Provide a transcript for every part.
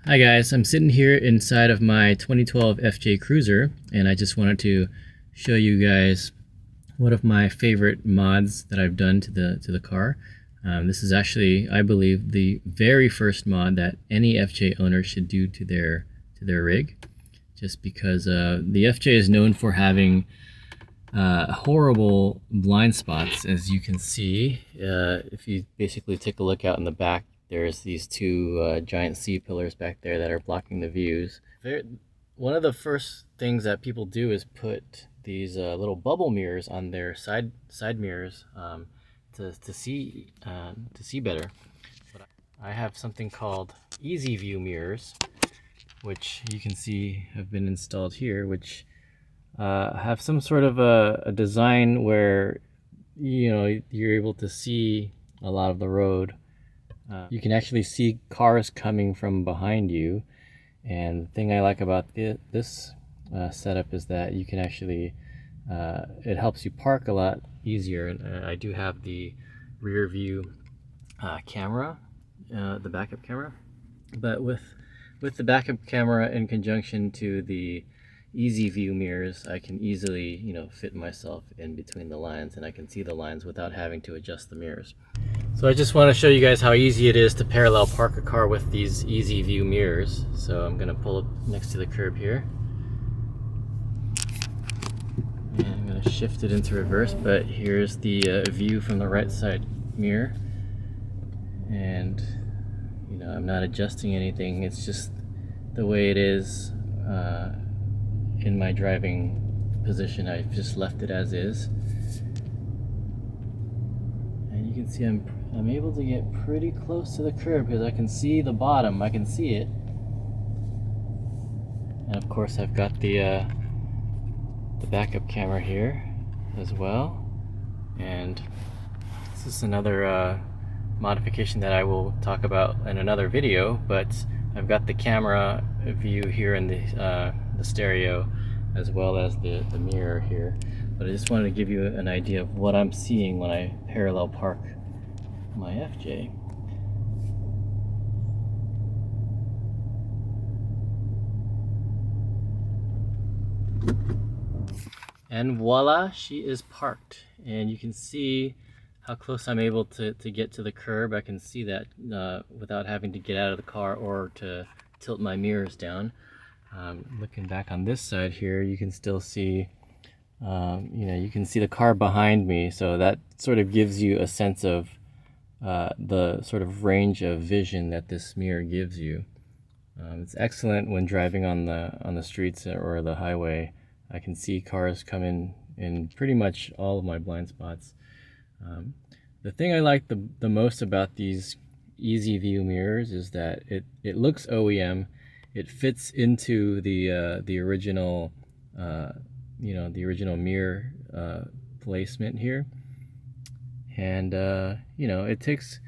Hi guys, I'm sitting here inside of my 2012 FJ Cruiser, and I just wanted to show you guys one of my favorite mods that I've done to the car. This is actually, I believe, the very first mod that any FJ owner should do to their rig, just because the FJ is known for having horrible blind spots, as you can see. If you basically take a look out in the back, there's these two giant C-pillars back there that are blocking the views. One of the first things that people do is put these little bubble mirrors on their side mirrors to see better. But I have something called Easy View mirrors, which you can see have been installed here, which have some sort of a design where you're able to see a lot of the road. You can actually see cars coming from behind you, and the thing I like about this setup is that you can actually it helps you park a lot easier. And I do have the rear view camera, the backup camera, but with the backup camera in conjunction to the Easy View mirrors, I can easily fit myself in between the lines, and I can see the lines without having to adjust the mirrors. So I just want to show you guys how easy it is to parallel park a car with these Easy View mirrors. So I'm going to pull up next to the curb here, and I'm going to shift it into reverse, but here's the view from the right side mirror, and I'm not adjusting anything. It's just the way it is in my driving position. I've just left it as is, and you can see I'm able to get pretty close to the curb because I can see the bottom. I can see it, and of course I've got the backup camera here as well. And this is another modification that I will talk about in another video, but I've got the camera view here in the stereo, as well as the mirror here. But I just wanted to give you an idea of what I'm seeing when I parallel park my FJ. And voila, she is parked. And you can see how close I'm able to get to the curb. I can see that without having to get out of the car or to tilt my mirrors down. Looking back on this side here, you can still see you can see the car behind me, so that sort of gives you a sense of the sort of range of vision that this mirror gives you. It's excellent when driving on the streets or the highway. I can see cars coming in pretty much all of my blind spots. The thing I like the most about these Easy View mirrors is that it looks OEM. It fits into the original the original mirror placement here, and it takes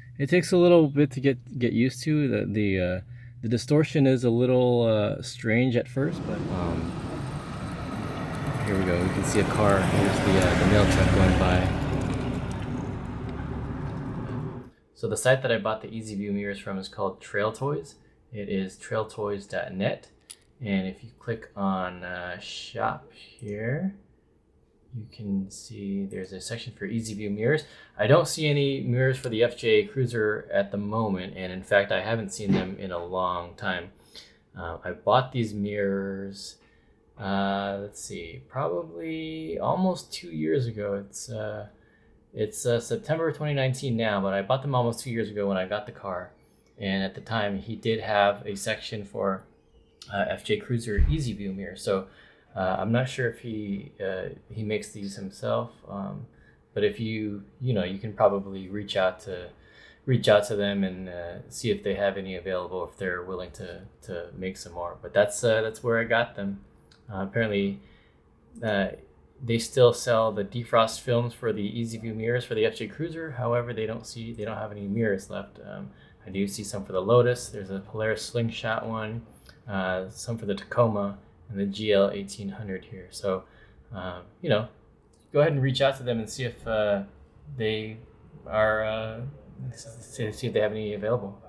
a little bit to get used to. The distortion is a little strange at first, but here we go. We can see a car. Here's the mail truck going by. So the site that I bought the Easy View mirrors from is called Trail Toys. It is trailtoys.net, and if you click on shop here, you can see there's a section for Easy View mirrors. I don't see any mirrors for the FJ Cruiser at the moment, and in fact I haven't seen them in a long time. I bought these mirrors let's see, probably almost 2 years ago. It's September 2019 now, but I bought them almost 2 years ago when I got the car. And at the time, he did have a section for FJ Cruiser Easy View mirror. So I'm not sure if he makes these himself, but if you can probably reach out to them and see if they have any available, if they're willing to make some more. But that's where I got them. Apparently, they still sell the defrost films for the Easy View mirrors for the FJ Cruiser. However, they don't have any mirrors left. I do see some for the Lotus. There's a Polaris Slingshot one, some for the Tacoma, and the GL 1800 here. So, go ahead and reach out to them and see if they are see if they have any available.